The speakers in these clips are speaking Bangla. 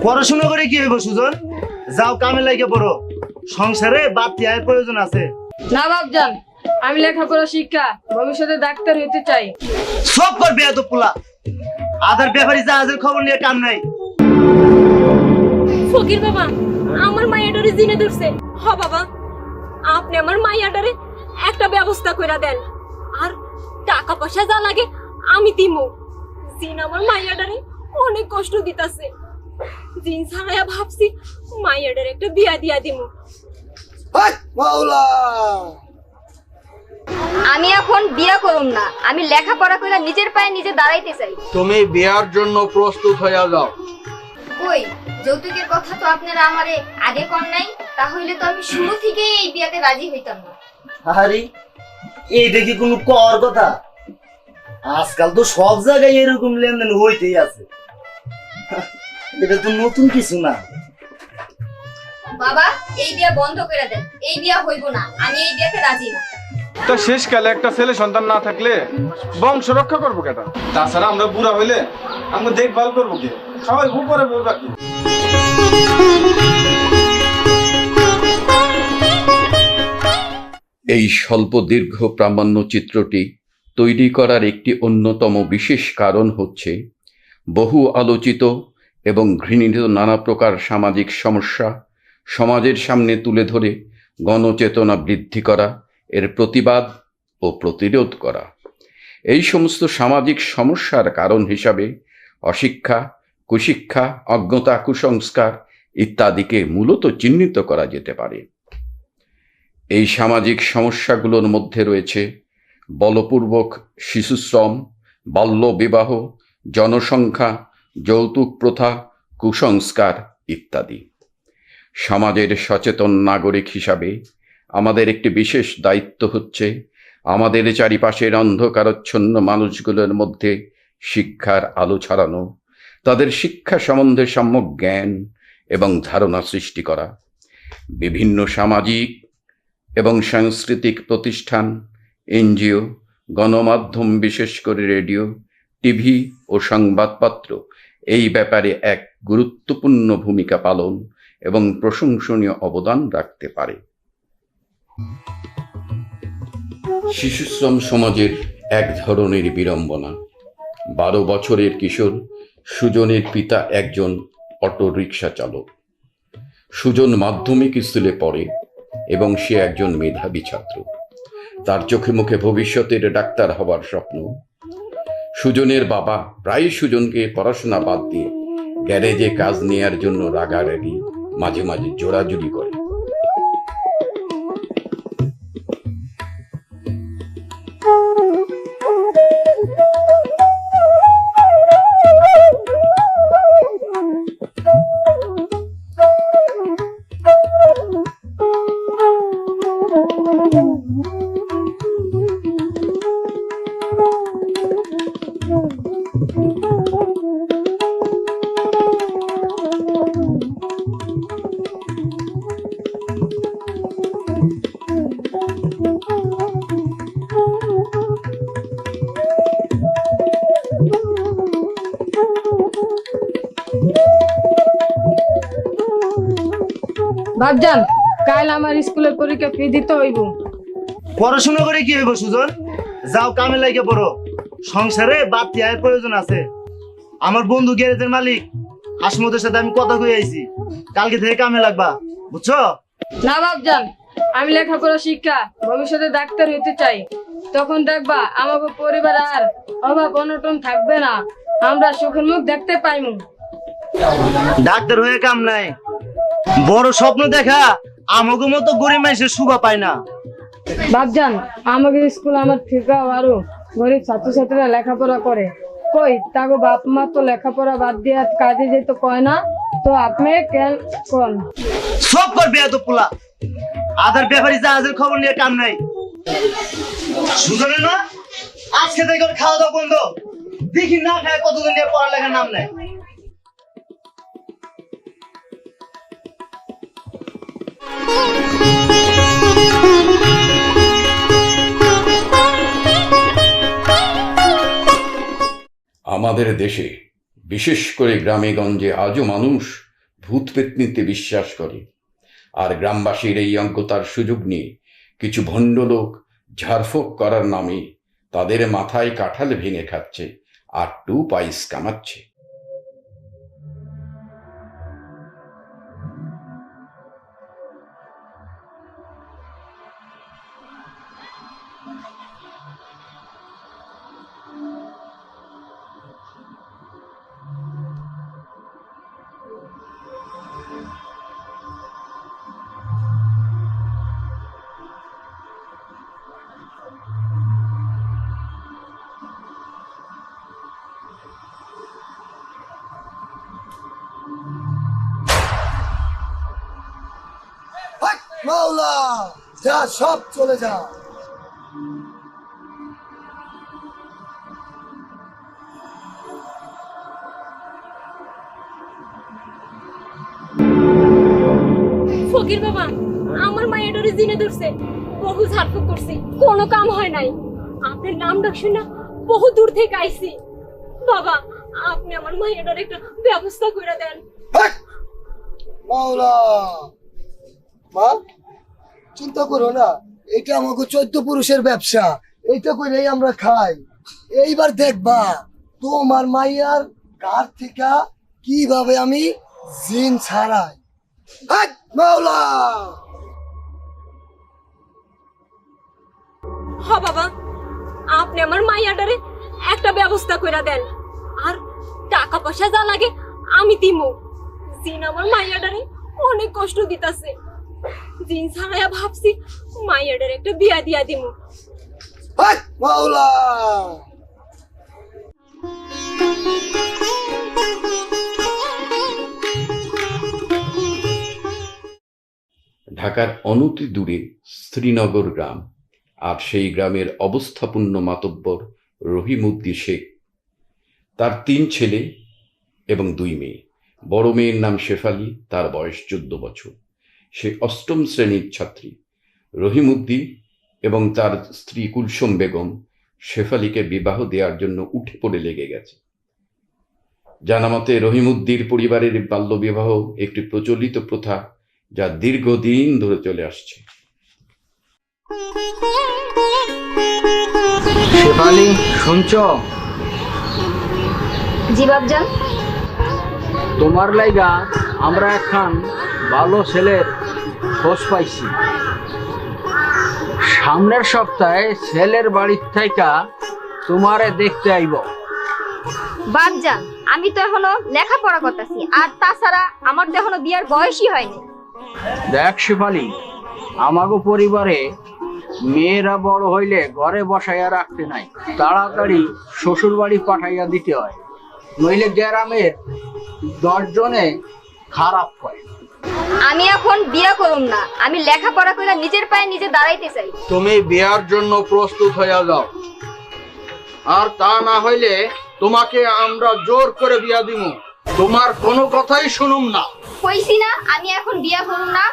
পড়াশোনা করে কি হইব সুজন? যাও কামে লাগে পড়ো, সংসারে বাড়তি আয়ের প্রয়োজন আছে। না বাপজান, আমি লেখাপড়া শিক্ষা ভবিষ্যতে ডাক্তার হইতে চাই। সব পর বেয়াদ পোলা, আদার ব্যাপারী জাহাজের খবর নিয়ে কাম নাই। ফকির বাবা, আমার মাইয়াটারে জিনে ধরছে। হ বাবা, আপনি আমার মাইয়াটারে একটা ব্যবস্থা কইরা দেন, আর টাকা পয়সা যা লাগে আমি দিমু। জিন আমার মাইয়াটারে অনেক কষ্ট দিতাছে। জিন ছাড়াইয়া ভাবছি মাইয়াটারে একটা বিয়া দিয়া দিমু। আমি এখন বিয়া করুম না, আমি লেখাপড়া করে নিজের পায়ে নিজে দাঁড়াইতে চাই। তুমি বিয়ার জন্য প্রস্তুত হয়ে যাও। ওই যৌতুকের কথা তো আপনারা আমারে আগে কর নাই, তাহলে তো আমি শুরু থেকেই এই বিয়াতে রাজি হইতাম না। আরে এই দেখি কোনো কর কথা? আজকাল তো সব জায়গায় এরকম লেনদেন হইতেই আছে, এটা তো নতুন কিছু না। বাবা, এই বিয়া বন্ধ করে দেন, এই বিয়া হইব না, আমি এই বিয়াতে রাজি না। তা শেষকালে একটা ছেলে সন্তান না থাকলে বংশ রক্ষা করবো কেটা? তাছাড়া আমরা বুড়া হইলে আমরা দেখভাল করবো কে? সবাই উপরে বলবা কি? এই স্বল্প দীর্ঘ প্রামাণ্য চিত্রটি তৈরি করার একটি অন্যতম বিশেষ কারণ হচ্ছে বহু আলোচিত এবং ঘৃণিত নানা প্রকার সামাজিক সমস্যা সমাজের সামনে তুলে ধরে গণচেতনা বৃদ্ধি করা, এর প্রতিবাদ ও প্রতিরোধ করা। এই সমস্ত সামাজিক সমস্যার কারণ হিসাবে অশিক্ষা, কুশিক্ষা, অজ্ঞতা, কুসংস্কার ইত্যাদিকে মূলত চিহ্নিত করা যেতে পারে। এই সামাজিক সমস্যাগুলোর মধ্যে রয়েছে বলপূর্বক শিশুশ্রম, বাল্যবিবাহ, জনসংখ্যা, যৌতুক প্রথা, কুসংস্কার ইত্যাদি। সমাজের সচেতন নাগরিক হিসাবে আমাদের একটি বিশেষ দায়িত্ব হচ্ছে আমাদের চারিপাশের অন্ধকারাচ্ছন্ন মানুষগুলোর মধ্যে শিক্ষার আলো ছড়ানো, তাদের শিক্ষা সম্বন্ধে সম্যক জ্ঞান এবং ধারণা সৃষ্টি করা। বিভিন্ন সামাজিক এবং সাংস্কৃতিক প্রতিষ্ঠান, এনজিও, গণমাধ্যম বিশেষ করে রেডিও, টিভি ও সংবাদপত্র এই ব্যাপারে এক গুরুত্বপূর্ণ ভূমিকা পালন এবং প্রশংসনীয় অবদান রাখতে পারে। শিশুশ্রম সমাজের এক ধরনের বিড়ম্বনা। 12 বছরের কিশোর সুজনের পিতা একজন অটো রিকশা চালক। সুজন মাধ্যমিক স্কুলে পড়ে এবং সে একজন মেধাবী ছাত্র। তার চোখে মুখে ভবিষ্যতের ডাক্তার হবার স্বপ্ন। সুজনের বাবা প্রায় সুজনকে পড়াশোনা বাদ দিয়ে গ্যারেজে কাজ নেয়ার জন্য রাগারাগি, মাঝে মাঝে জোড়াজুড়ি করে। বাপজান, কাল আমার স্কুলের পরীক্ষা ফি দিতে হইব। পড়াশোনা করে কি হইব সুজন? যাও কামে লাগে পড়ো, সংসারে বাড়তি আয়ের প্রয়োজন আছে। আমার বন্ধু গ্যারেজের মালিক হাসমতের সাথে আমি কথা কই আইছি, কালকে থেকে কামে লাগবা, বুঝছো? না বাপজান, আমি লেখাপড়া শিক্ষা ভবিষ্যতে ডাক্তার হইতে চাই। তখন দেখবা আমাকে পরিবার আর অভাব অনটন থাকবে না, আমরা সুখের মুখ দেখতে পাইমু। ডাক্তার হয়ে কাম নাই, বড় স্বপ্ন দেখা আমাকে মতো গরিব মানুষের শুভা পায় না। বাপজান, আমাকে স্কুল আমার থেকে আরো গরিব ছাত্রছাত্রীরা লেখাপড়া করে। কই তাগো বাপ মা তো লেখাপড়া বাদ দিয়ে কাজে যেত কয় না, তো আপনি কেন কোন? সব কর বেয়াদ পোলা, আদার ব্যাপারী জাহাজের খবর নিয়ে কাম নাই। সুজনের না আজকে থেকে ওর খাওয়া দাওয়া বন্ধ, দেখি না খায় কতদিন নিয়ে পড়ালেখার নাম নেয়। আমাদের দেশে বিশেষ করে গ্রামে গঞ্জে আজও মানুষ ভূত পেতনিতে বিশ্বাস করে। আর গ্রামবাসীর এই অজ্ঞতার সুযোগ নিয়ে কিছু ভণ্ড লোক ঝাড়ফুঁক করার নামে তাদের মাথায় কাঁঠাল ভেঙে খাচ্ছে আর 2 পয়স কামাচ্ছে। মাওলা, যা সব চলে যা। ফকির বাবা, আমার মায়াটারে জিনে ধরছে। বহু ঝাড়ফুঁক করছি, কোনো কাম হয় নাই। আপনার নাম ডাক শুনে বহু দূর থেকে আইছি। বাবা, আপনি আমার মায়াটার একটা ব্যবস্থা করে দেন। মাওলা, মা চিন্তা করো না, এটা আমাকে 14 পুরুষের ব্যবসা, এইটা করেই আমরা খাই। এইবার দেখবা তোমার মাইয়ার কার থেকে কিভাবে আমি জিন ছাড়াই। মাওলা, হ বাবা, আপনি আমার মাইয়াটারে একটা ব্যবস্থা করে দেন। আর টাকা পয়সা যা লাগে আমি দিমু। জিন আমার মাইয়াটারে অনেক কষ্ট দিতাছে। জিন ছাড়াইয়া ভাবছি মাইয়াটারে একটা বিয়া দিয়া দিমু। মাওলা। ঢাকার অনতি দূরে শ্রীনগর গ্রাম, আর সেই গ্রামের অবস্থাপূর্ণ মাতব্বর রহিমউদ্দিন শেখ। তার 3 ছেলে এবং 2 মেয়ে। বড় মেয়ের নাম শেফালি, তার বয়স 14 বছর। সে 8ম শ্রেণীর ছাত্রী। রহিমউদ্দিন এবং তার স্ত্রী কুলসুম বেগম শেফালিকে বিবাহ দেওয়ার জন্য উঠে পড়ে লেগে গেছে। জানামতে রহিমউদ্দিন পরিবারের বাল্যবিবাহ একটি প্রচলিত প্রথা, যা দীর্ঘদিন ধরে চলে আসছে। শেফালি, শুনছো? জি বাবজান। তোমার লাইগা আমরা এখন ভালো ছেলের খোঁজ পাইছি। সামনের সপ্তাহে ছেলের বাড়ির থেকে তোমারে দেখতে আইব। বাবজান, আমি তো এখনো লেখাপড়া করতেছি, আর তাছাড়া আমার তো এখনো বিয়ার বয়সই হয়নি। দেখ শেফালি, আমাগো পরিবারে মেয়েরা বড় হইলে ঘরে বসাইয়া রাখতে নাই, তাড়াতাড়ি শ্বশুর বাড়ি পাঠাইয়া দিতে হয়, নইলে গ্রামের 10 জনে খারাপ হয়। আমি এখন বিয়া করুম না, আমি লেখাপড়া করে নিজের পায়ে নিজে দাঁড়াইতে চাই। তুমি বিয়ার জন্য প্রস্তুত হইয়া যাও, আর তা না হইলে তোমাকে আমরা জোর করে বিয়া দিমু। তোমার কোনো কথাই শুনুম না। কইছি না আমি এখন বিয়া করুম না।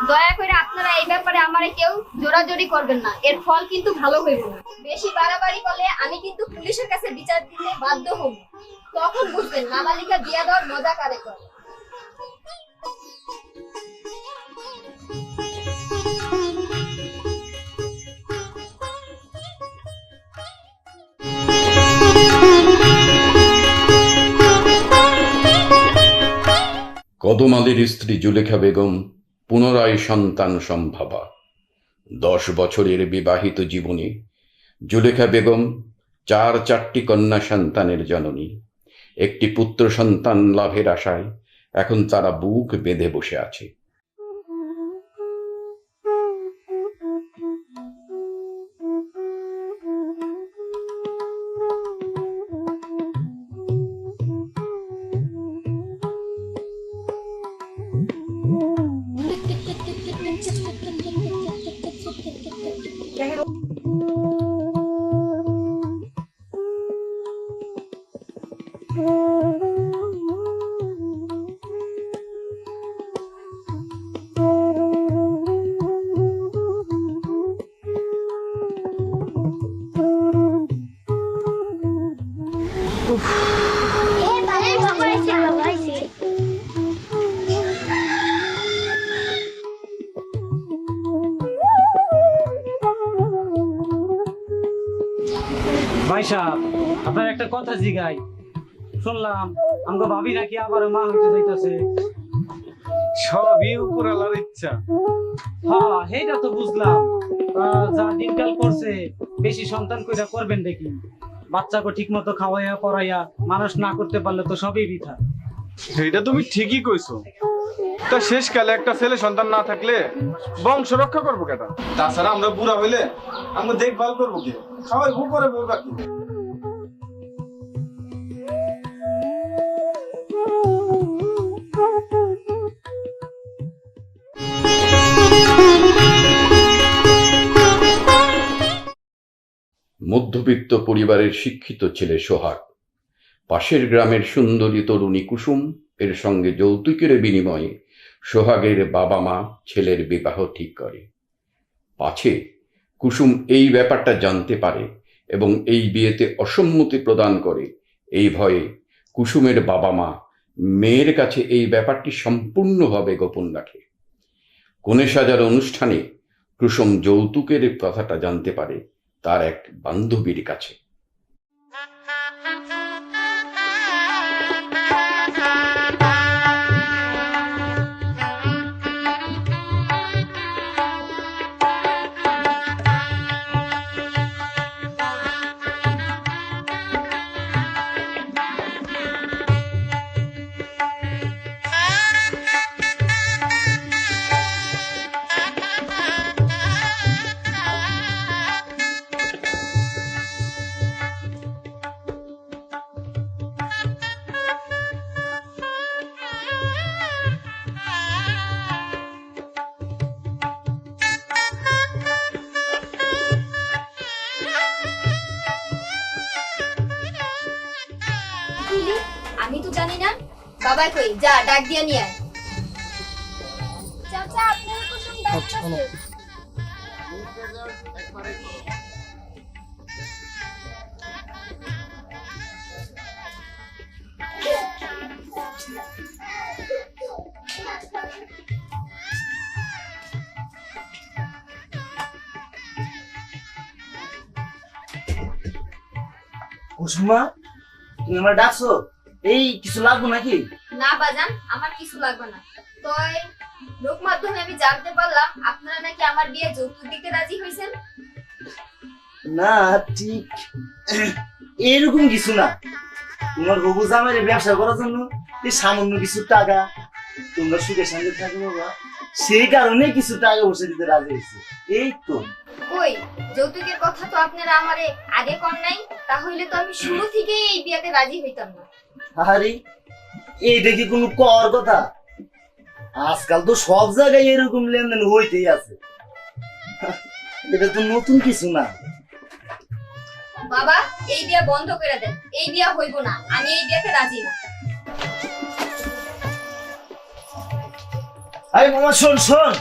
দয়া করে আপনারা এই ব্যাপারে আমারে কেউ জোরাজোরি করবেন না, এর ফল কিন্তু ভালো হইব না। বেশি বাড়াবাড়ি করলে আমি কিন্তু পুলিশের কাছে বিচার দিতে বাধ্য হব। তখন বুঝবেন নাবালিকা বিয়া দেওয়ার মজা কারে করে। কদম আলীর স্ত্রী জুলেখা বেগম পুনরায় সন্তান সম্ভবা। 10 বছরের বিবাহিত জীবনে জুলেখা বেগম 4টি কন্যা সন্তানের জননী। একটি পুত্র সন্তান লাভের আশায় এখন তারা বুক বেঁধে বসে আছে। ভাই সাহেব, আপনার একটা কথা জিগাই। শুনলাম আমাকে ভাবি নাকি আবার মা হইতে যাইতেছে। সবই উপরালার ইচ্ছা। হ্যাঁ, সেইটা তো বুঝলাম। যা দিনকাল করছে, বেশি সন্তান কইরা করবেন দেখি। বাচ্চাকে ঠিক মতো খাওয়াইয়া পড়াইয়া মানুষ না করতে পারলে তো সবই বৃথা। এইটা তুমি ঠিকই কইছো। তা শেষকালে একটা ছেলে সন্তান না থাকলে বংশ রক্ষা করবো কেটা? তাছাড়া আমরা বুড়া হইলে আমরা দেখভাল করবো কে? সবাই ভুল করে বলবা কি? মধ্যবিত্ত পরিবারের শিক্ষিত ছেলে সোহাগ পাশের গ্রামের সুন্দরী তরুণী কুসুম এর সঙ্গে যৌতুকের বিনিময়ে সোহাগের বাবা মা ছেলের বিবাহ ঠিক করে। পাছে কুসুম এই ব্যাপারটা জানতে পারে এবং এই বিয়েতে অসম্মতি প্রদান করে, এই ভয়ে কুসুমের বাবা মা মেয়ের কাছে এই ব্যাপারটি সম্পূর্ণভাবে গোপন রাখে। কনে সাজার অনুষ্ঠানে কুসুম যৌতুকের কথাটা জানতে পারে তার এক বান্ধবীর কাছে। আমি তো জানি না। বাবা কই, যা ডাক দিয়া নিয়ে আয়। চাচা, আপনার কুসুম ডাকতেছে। কুসুমা, তুমি আমার ডাকছো? এই কিছু লাগবো নাকি? না বাজান, আমার কিছু লাগবে না। তো লোক মাধ্যমে আমি জানতে পারলাম আপনারা নাকি আমার বিয়ে যৌতুক দিতে রাজি হয়েছেন। না, ঠিক এরকম কিছু না। তোমার হবু জামাইয়ের ব্যবসা করার জন্য এই সামান্য কিছু টাকা, তোমরা সুখে শান্তি থাকো বাবা, সেই কারণে কিছু টাকা বসে দিতে রাজি হয়েছে। এই তো। কই, যৌতুকের কথা তো আপনারা আমারে আগে কর নাই। তাহলে তো আমি শুরু থেকেই এই বিয়েতে রাজি হইতাম না। আরে এইটা কি কোনো কর কথা? আজকাল তো সব জায়গায় এরকম লেনদেন হইতেই আছে, এটা তো নতুন কিছু না। বাবা, এই বিয়ে বন্ধ করে দেন। এই বিয়ে হইব না, আমি এই বিয়েতে রাজি না। আরে মামা, শোন শোন,